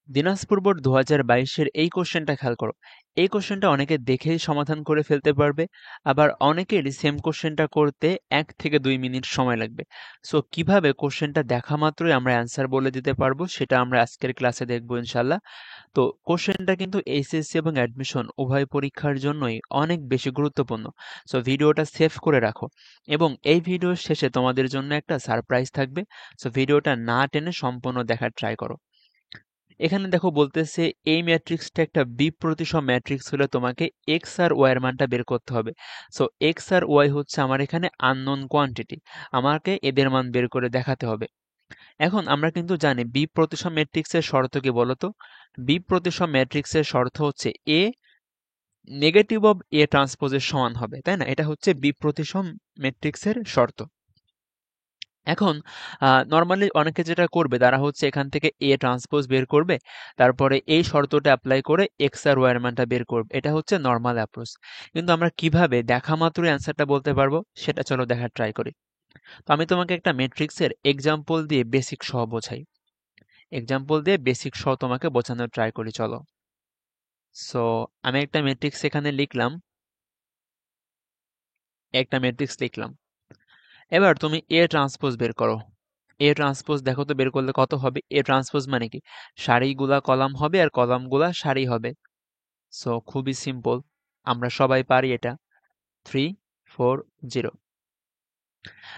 Dinajpur board 2022-এর এই কোশ্চেনটা খেয়াল করো। এই কোশ্চেনটা অনেকে দেখেই সমাধান করে ফেলতে পারবে, আবার অনেকেরই সেম কোশ্চেনটা করতে 1 থেকে 2 মিনিট সময় লাগবে। সো কিভাবে কোশ্চেনটা দেখা মাত্রই আমরা অ্যান্সার বলে দিতে পারবো সেটা আমরা আজকের ক্লাসে দেখবো ইনশাল্লাহ। তো কোশ্চেনটা কিন্তু এইচএসসি এবং অ্যাডমিশন উভয় পরীক্ষার জন্যই অনেক বেশি গুরুত্বপূর্ণ। সো ভিডিওটা সেভ করে রাখো, এবং এই ভিডিওর শেষে তোমাদের জন্য একটা সারপ্রাইজ থাকবে। সো ভিডিওটা না টেনে সম্পূর্ণ দেখার ট্রাই করো। এখানে দেখো বলতেছে এই ম্যাট্রিক্সটা একটা বিপ্রতিসম ম্যাট্রিক্স হলে তোমাকে এক্স আর ওয়াই এর মানটা বের করতে হবে। সো এক্স আর ওয়াই হচ্ছে আমার এখানে আননোন কোয়ান্টিটি, আমাকে এদের মান বের করে দেখাতে হবে। এখন আমরা কিন্তু জানি বিপ্রতিসম ম্যাট্রিক্সের শর্ত কি বলতো? বিপ্রতিসম ম্যাট্রিক্সের শর্ত হচ্ছে এ নেগেটিভ অফ এ ট্রান্সপোজের সমান হবে, তাই না? এটা হচ্ছে বিপ্রতিসম ম্যাট্রিক্সের শর্ত। এখন নরমালি অনেকে যেটা করবে তারা হচ্ছে এখান থেকে এ ট্রান্সপোজ বের করবে, তারপরে এই শর্তটা অ্যাপ্লাই করে এক্স আর ওয়াই এর মানটা বের করবে। এটা হচ্ছে নর্মাল অ্যাপ্রোচ। কিন্তু আমরা কিভাবে দেখা মাত্রই অ্যান্সারটা বলতে পারবো সেটা চলো দেখার ট্রাই করি। তো আমি তোমাকে একটা ম্যাট্রিক্সের এক্সাম্পল দিয়ে বেসিক সহ বোঝাই। এক্সাম্পল দিয়ে বেসিক সহ তোমাকে বোঝানোর ট্রাই করি, চলো। সো আমি একটা ম্যাট্রিক্স এখানে লিখলাম, এবার তুমি এ ট্রান্সপোজ বের করো। এ ট্রান্সপোজ দেখো তো বের করলে কত হবে? এ ট্রান্সপোজ মানে কি? সারিগুলা কলাম হবে আর কলামগুলা সারি হবে। সো খুবই সিম্পল, আমরা সবাই পারি এটা। 3 4 0।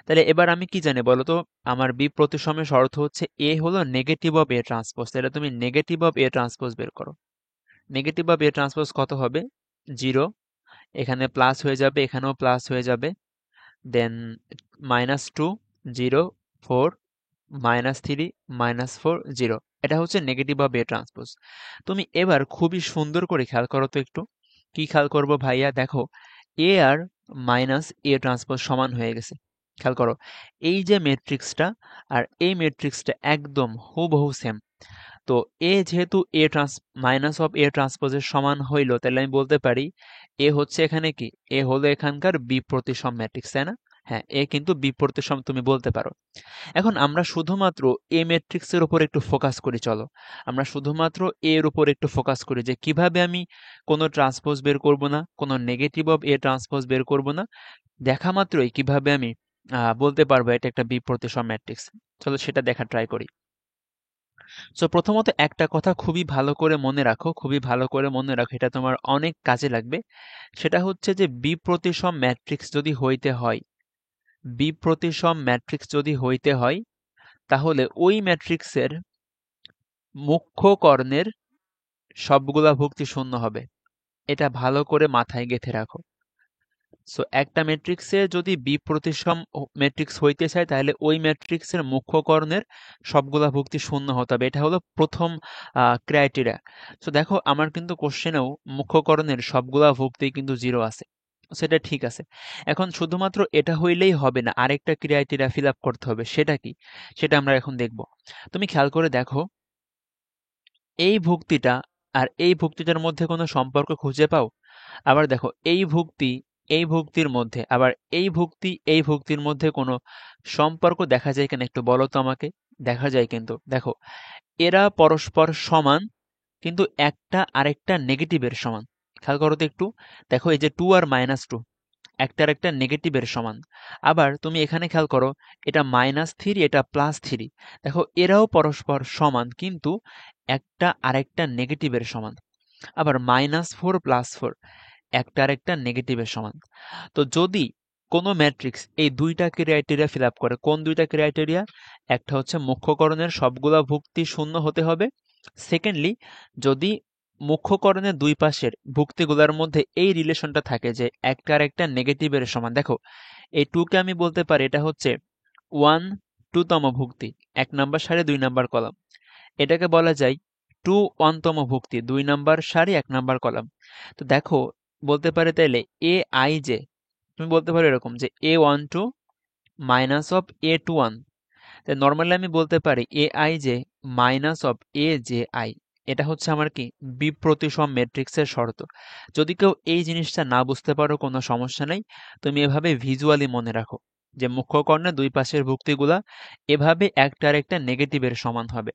তাহলে এবার আমি কি জানি বলো তো? আমার বি প্রতিসমের শর্ত হচ্ছে এ হলো নেগেটিভ অফ এ ট্রান্সপোজ। তাহলে তুমি নেগেটিভ অফ এ ট্রান্সপোজ বের করো। নেগেটিভ অফ এ ট্রান্সপোজ কত হবে? 0। এখানে প্লাস হয়ে যাবে, এখানেও প্লাস হয়ে যাবে। দেন -2 0 4 -3 -4 0। এটা হচ্ছে নেগেটিভ অফ এ ট্রান্সপোজ। তুমি এবার খুবই সুন্দর করে খেয়াল করো তো একটু। কি খেয়াল করবো ভাইয়া? দেখো এ আর মাইনাস এ ট্রান্সপোজ সমান হয়ে গেছে। খেয়াল করো, এই যে ম্যাট্রিক্সটা আর এই ম্যাট্রিক্সটা একদম হুবহু সেম। তো এ যেহেতু এ মাইনাস অফ এ ট্রান্সপোজের সমান হইল, তাহলে আমি বলতে পারি এ হচ্ছে এখানে কি? এ হলো এখানকার বিপ্রতিসম ম্যাট্রিক্স, তাই না? হ্যাঁ, এ কিন্তু বিপ্রতিসম তুমি বলতে পারো। এখন আমরা শুধুমাত্র এ ম্যাট্রিক্সের উপর একটু ফোকাস করি, চলো। আমরা শুধুমাত্র এর উপর একটু ফোকাস করি যে কিভাবে আমি কোনো ট্রান্সপোজ বের করব না, কোনো নেগেটিভ অফ এ ট্রান্সপোজ বের করব না, দেখা মাত্রই কিভাবে আমি বলতে পারবো এটা একটা বিপ্রতিসম ম্যাট্রিক্স। চলো সেটা দেখা ট্রাই করি। সো প্রথমত একটা কথা খুবই ভালো করে মনে রাখো, খুবই ভালো করে মনে রাখো, এটা তোমার অনেক কাজে লাগবে। সেটা হচ্ছে যে বিপ্রতিসম ম্যাট্রিক্স যদি হইতে হয়, বিপ্রতিসম ম্যাট্রিক্স যদি হইতে হয়, তাহলে ওই ম্যাট্রিক্সের মুখ্য কর্ণের সবগুলা ভুক্তি শূন্য হবে। এটা ভালো করে মাথায় গেঁথে রাখো। সো একটা ম্যাট্রিক্সে যদি বিপ্রতিসম ম্যাট্রিক্স হইতে চায়, তাহলে ওই ম্যাট্রিক্সের মুখ্য কর্ণের সবগুলা ভুক্তি শূন্য হতে হবে। এটা হলো প্রথম ক্রাইটেরিয়া। সো দেখো আমার কিন্তু কোশ্চেনেও মুখ্য কর্ণের সবগুলা ভুক্তি কিন্তু 0 আছে। সেটা ঠিক আছে। এখন শুধুমাত্র এটা হইলেই হবে না, আরেকটা ক্রাইটেরিয়া ফিল আপ করতে হবে। সেটা কি? সেটা আমরা এখন দেখব। তুমি খেয়াল করে দেখো, এই ভুক্তিটা আর এই ভুক্তিটার মধ্যে কোনো সম্পর্ক খুঁজে পাও? আবার দেখো এই ভুক্তি এই ভুক্তির মধ্যে, আবার এই ভুক্তি এই ভুক্তির মধ্যে কোনো সম্পর্ক দেখা যায় কিনা একটু বলো তো আমাকে। দেখা যায় কিন্তু, দেখো এরা পরস্পর সমান, কিন্তু একটা আরেকটা নেগেটিভের সমান। খেয়াল করো তো একটু। দেখো এই যে 2 আর -2 একটা আরেকটা নেগেটিভের সমান। আবার তুমি এখানে খেয়াল করো, এটা -3 এটা +3। দেখো এরাও পরস্পর সমান, কিন্তু একটা আরেকটা নেগেটিভের সমান। আবার -4 +4 একটা আরেকটা নেগেটিভের সমান। তো যদি কোনো ম্যাট্রিক্স এই দুইটা ক্রাইটেরিয়া ফিল আপ করে, কোন দুইটা ক্রাইটেরিয়া? একটা হচ্ছে মুখ্যকরণের সবগুলা ভুক্তি শূন্য হতে হবে। সেকেন্ডলি, যদি মুখ্যকরণের দুই পাশের ভুক্তিগুলোর মধ্যে এই রিলেশনটা থাকে যে একটা আর একটা নেগেটিভের সমান। দেখো এই 2 কে আমি বলতে পারি এটা হচ্ছে 1 2তম ভুক্তি, 1 নাম্বার সারি 2 নাম্বার কলাম। এটাকে বলা যায় 2 1তম ভুক্তি, 2 নাম্বার সারি 1 নাম্বার কলাম। তো দেখো বলতে পারে তাইলে এ আই জে, তুমি বলতে পারো এরকম যে a12 মাইনাস অফ a21। তাই নর্মালি আমি বলতে পারি A I J minus of A J I. এটা হচ্ছে আমার কি? বিপ্রতিসম ম্যাট্রিক্সের শর্ত। যদি কেউ এই জিনিসটা না বুঝতে পারো কোনো সমস্যা নাই, তুমি এভাবে ভিজুয়ালি মনে রাখো যে মুখ্য কর্ণের দুই পাশের ভুক্তিগুলা এভাবে একটা আরেকটা নেগেটিভের সমান হবে।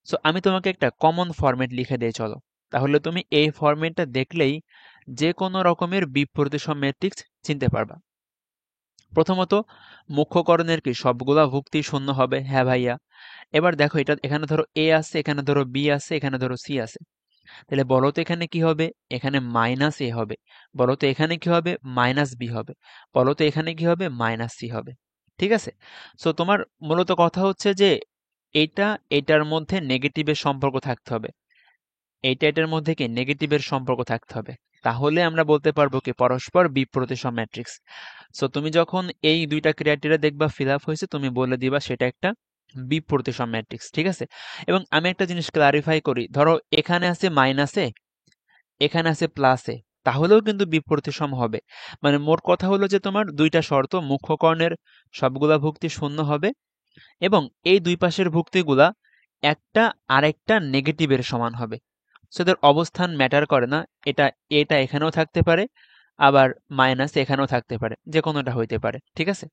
সো আমি তোমাকে একটা কমন ফরম্যাট লিখে দিই চলো। তাহলে তুমি এই ফরম্যাটটা দেখলেই যে কোনো রকমের বিপ্রতিসম ম্যাট্রিক্স চিনতে পারবা। প্রথমত, মুখ্যকরণের কি সবগুলা ভুক্তি শূন্য হবে? হ্যাঁ ভাইয়া। এবার দেখো, এটা এখানে ধরো এ আছে, এখানে ধরো বি আছে, এখানে ধরো সি আছে। তাহলে বলো তো এখানে কি হবে? এখানে মাইনাস এ হবে। বলো তো এখানে কি হবে? মাইনাস বি হবে। বলো তো এখানে কি হবে? মাইনাস সি হবে। ঠিক আছে? সো তোমার মূলত কথা হচ্ছে যে এটা এটার মধ্যে নেগেটিভের সম্পর্ক থাকতে হবে। এইটা এটার মধ্যে কি নেগেটিভের সম্পর্ক থাকতে হবে। তাহলে আমরা বলতে পারবো কি পরস্পর বিপ্রতিসম ম্যাট্রিক্স। সো তুমি যখন এই দুইটা ক্রাইটেরিয়া দেখবা ফিল আপ হয়েছে, তুমি বলে দিবা সেটা একটা বিপ্রতিসম ম্যাট্রিক্স। ঠিক আছে? এবং আমি একটা জিনিস ক্লারিফাই করি, ধরো এখানে আছে মাইনাসে, এখানে আছে প্লাসে, তাহলেও কিন্তু বিপ্রতিসম হবে। মানে মোট কথা হলো যে তোমার দুইটা শর্ত, মুখ্য কর্ণের সবগুলা ভুক্তি শূন্য হবে এবং এই দুই পাশের ভুক্তিগুলা একটা আরেকটা নেগেটিভের সমান হবে। সো এদের অবস্থান ম্যাটার করে না। এটা এটা এখানেও থাকতে পারে, আবার মাইনাস এখানেও থাকতে পারে, যে কোনোটা হইতে পারে। ঠিক আছে?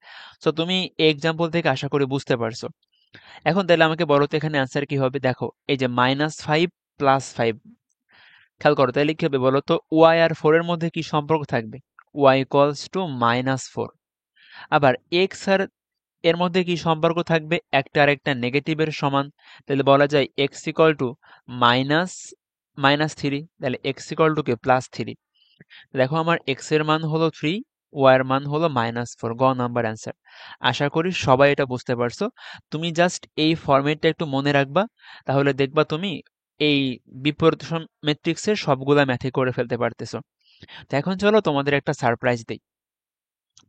সো তুমি এই এক্সাম্পল থেকে আশা করি বুঝতে পারছো। এখন তাহলে আমাকে বলো তো এখানে অ্যান্সার কি হবে? দেখো, এই যে -5 + 5, খেয়াল করো তাহলে কি হবে বলো তো? ওয়াই আর 4 এর মধ্যে কি সম্পর্ক থাকবে? Y equals to -4। আবার এক্স আর এর মধ্যে কি সম্পর্ক থাকবে? একটা আর একটা নেগেটিভের সমান। তাহলে বলা যায় এক্স ইকুয়াল টু মাইনাস -3। তাহলে এক্স ইকুয়াল টু কে +3। দেখো আমার এক্স এর মান হলো 3, ওয়াই এর মান হলো -4। গ নাম্বার অ্যান্সার। আশা করি সবাই এটা বুঝতে পারছো। তুমি জাস্ট এই ফরম্যাটটা একটু মনে রাখবা, তাহলে দেখবা তুমি এই বিপরীত ম্যাট্রিক্সের সবগুলা ম্যাথে করে ফেলতে পারতেছো। তো এখন চলো তোমাদের একটা সারপ্রাইজ দেই।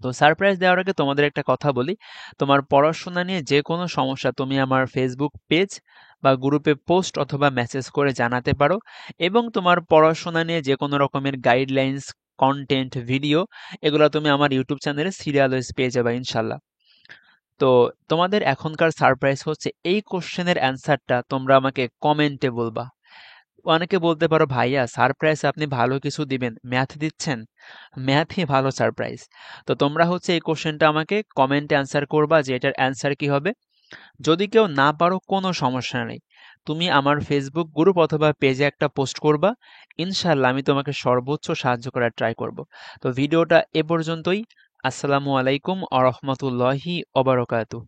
তো সারপ্রাইজ দেওয়ার আগে তোমাদের একটা কথা বলি, তোমার পড়াশোনা নিয়ে যে কোনো সমস্যা তুমি আমার ফেসবুক পেজ বা গ্রুপে পোস্ট অথবা মেসেজ করে জানাতে পারো। এবং তোমার পড়াশোনা নিয়ে যে কোনো রকমের গাইডলাইন্স, কন্টেন্ট, ভিডিও, এগুলো তুমি আমার ইউটিউব চ্যানেলে সিরিয়াল ওয়াইজ পেয়ে যাবে ইনশাল্লাহ। তো তোমাদের এখনকার সারপ্রাইজ হচ্ছে এই কোশ্চেনের অ্যান্সারটা তোমরা আমাকে কমেন্টে বলবা। অনেকে বলতে পারো ভাইয়া সারপ্রাইজ আপনি ভালো কিছু দিবেন, ম্যাথ দিচ্ছেন? ম্যাথই ভালো সারপ্রাইজ। তো তোমরা হচ্ছে এই কোশ্চেনটা আমাকে কমেন্টে অ্যান্সার করবা যে এটার অ্যান্সার কি হবে। যদি কেউ না পারো কোনো সমস্যা নেই, তুমি আমার ফেসবুক গ্রুপ অথবা পেজে একটা পোস্ট করবা, ইনশাল্লাহ আমি তোমাকে সর্বোচ্চ সাহায্য করার ট্রাই করব। তো ভিডিওটা এ পর্যন্তই। আসসালামু আলাইকুম আ রহমতুল্লাহি অবরকাতু।